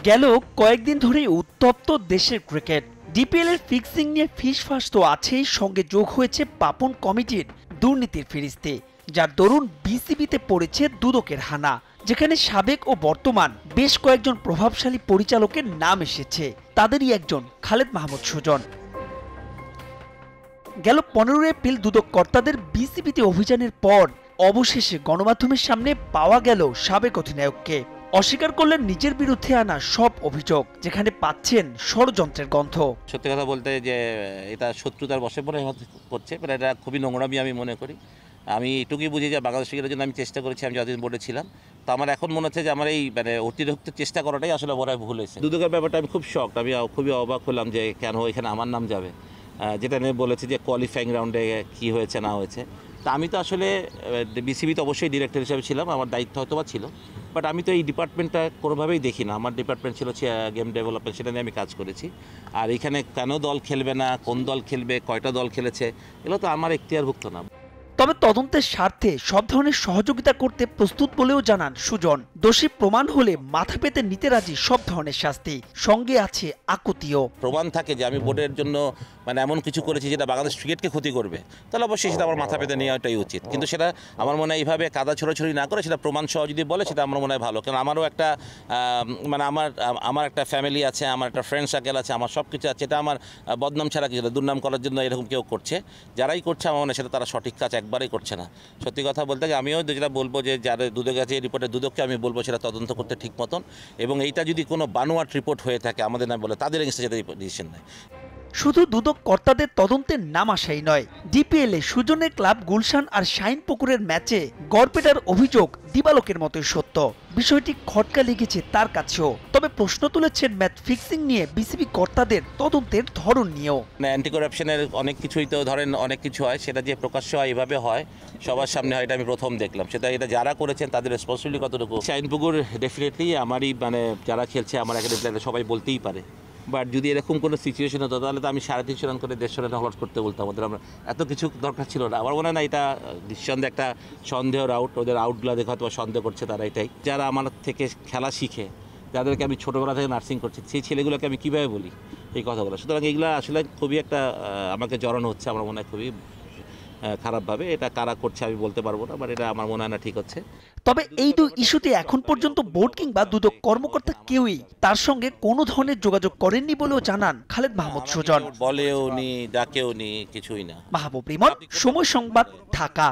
গেল কয়েকদিন ধরেই উত্তপ্ত দেশের ক্রিকেট। ডিপিএল এর ফিক্সিং নিয়ে ফিসফাস তো আছেই, সঙ্গে যোগ হয়েছে পাপন কমিটির দুর্নীতির ফিরিস্তি, যার দরুন বিসিবিতে পড়েছে দুদকের হানা, যেখানে সাবেক ও বর্তমান বেশ কয়েকজন প্রভাবশালী পরিচালকের নাম এসেছে। তাদেরই একজন খালেদ মাহমুদ সুজন। গেল 15 এপ্রিল দুদক কর্তাদের বিসিবিতে অভিযানের পর অবশেষে গণমাধ্যমের সামনে পাওয়া গেল সাবেক অধিনায়ককে। অস্বীকার করলেন নিজের বিরুদ্ধে আনা সব অভিযোগ, যেখানে পাচ্ছেন ষড়যন্ত্রের গন্ধ। সত্যি কথা বলতে যে এটা শত্রুতার বশে পড়ে করছে, এটা খুবই নোংরামি আমি মনে করি। আমি এটুকুই বুঝি যে বাংলাদেশ ক্রিকেটের জন্য আমি চেষ্টা করেছি, আমি যতদিন বোর্ডে ছিলাম। তো আমার এখন মনে হচ্ছে যে আমার এই অতিরিক্ত চেষ্টা করাটাই আসলে বড় ভুল হয়েছে। দুদকের ব্যাপারটা আমি খুব শকড, আমি খুবই অবাক হলাম যে কেন এখানে আমার নাম যাবে, যেটা নিয়ে বলেছে যে কোয়ালিফাইং রাউন্ডে কী হয়েছে না হয়েছে। তা আমি তো আসলে বিসিবিতে অবশ্যই ডিরেক্টর হিসেবে ছিলাম, আমার দায়িত্ব হয়তো বা ছিল, বাট আমি তো এই ডিপার্টমেন্টটা কোনোভাবেই দেখি না। আমার ডিপার্টমেন্ট ছিল গেম ডেভেলপমেন্ট, সেটা নিয়ে আমি কাজ করেছি। আর এখানে কেন দল খেলবে না, কোন দল খেলবে, কয়টা দল খেলেছে, এগুলো তো আমার এখতিয়ারভুক্ত না। তবে তদন্তের স্বার্থে সব ধরনের সহযোগিতা করতে প্রস্তুত বলেও জানান সুজন। দোষী প্রমাণ হলে মাথা পেতে নিতে রাজি সব ধরনের শাস্তি, সঙ্গে আছে আকুতিও। প্রমাণ থাকে যে আমি বোর্ডের জন্য এমন কিছু করেছি যেটা বাংলাদেশ ক্রিকেটকে ক্ষতি করবে, তাহলে অবশ্যই সেটা আমার মাথা পেতে নেওয়াটাই উচিত। কিন্তু সেটা আমার মনে হয় এইভাবে কাদা ছোড়াছড়ি না করে সেটা প্রমাণ সহ যদি বলে, সেটা আমার মনে হয় ভালো। কারণ আমারও একটা আমার একটা ফ্যামিলি আছে, আমার একটা ফ্রেন্ড সার্কেল আছে, আমার সব কিছু আছে। এটা আমার বদনাম ছাড়া কিছু না। দুর্নাম করার জন্য এরকম কেউ করছে, যারাই করছে আমার মনে হয় সেটা তারা সঠিক কাজ একবারেই করছে না। সত্যি কথা বলতে আমিও যেটা বলবো যে যারা দুদক আছে এই রিপোর্টে, দুদককে আমি বলবো সেটা তদন্ত করতে ঠিক মতন, এবং এইটা যদি কোনো বানোয়াট রিপোর্ট হয়ে থাকে আমাদের না বলে তাদের এগেইনস্টে যেটা ডিসিশন নেয়। শুধু দুদক কর্তাদের তদন্তের নাম আসাই নয়, ডিপিএল এ সুজনের ক্লাব গুলশান আর শাইনপুকুরের ম্যাচে গড়পেটার অভিযোগ দিবালোকের মতোই সত্য। বিষয়টি খটকা লেগেছে তার কাছেও। তবে প্রশ্ন তুলেছেন ম্যাচ ফিক্সিং নিয়ে বিসিবি কর্তাদের তদন্তের ধরন নিয়েও। অ্যান্টি করাপশনের অনেক কিছুই তো ধরেন অনেক কিছু হয়, সেটা যে প্রকাশ্য হয় এভাবে হয় সবার সামনে হয়, এটা আমি প্রথম দেখলাম। সেটা এটা যারা করেছেন তাদের রেসপন্সিবিলিটি কতটুকু। শাইনপুকুর ডেফিনেটলি আমারই যারা খেলছে আমার একাডেমি সবাই বলতেই পারে। বাট যদি এরকম কোনো সিচুয়েশন হতো তাহলে তো আমি 350 রান করে 150 রান হলট করতে বলতাম ওদের। আমরা এত কিছু দরকার ছিল না। আমার মনে হয় না এটা নিঃসন্দেহে একটা সন্দেহের আউট। ওদের আউটগুলো দেখে হয়তো সন্দেহ করছে তারা। এটাই যারা আমার থেকে খেলা শিখে, যাদেরকে আমি ছোটোবেলা থেকে নার্সিং করছি, সেই ছেলেগুলোকে আমি কীভাবে বলি এই কথাগুলো। সুতরাং এগুলো আসলে খুবই একটা আমাকে জড়ানো হচ্ছে, আমার মনে হয় খুবই খারাপভাবে। এটা কারা করছে আমি বলতে পারবো না, বাট এটা আমার মনে হয় না ঠিক হচ্ছে। তবে এই দুই ইস্যুতে এখন পর্যন্ত বোর্ড কিংবা দুদক কর্মকর্তা কেউই তার সঙ্গে কোনো ধরনের যোগাযোগ করেননি বলেও জানান খালেদ মাহমুদ সুজন। বলেও নি, ডাকেও নি, কিছুই না। মাহবুব রিমন, সময় সংবাদ, ঢাকা।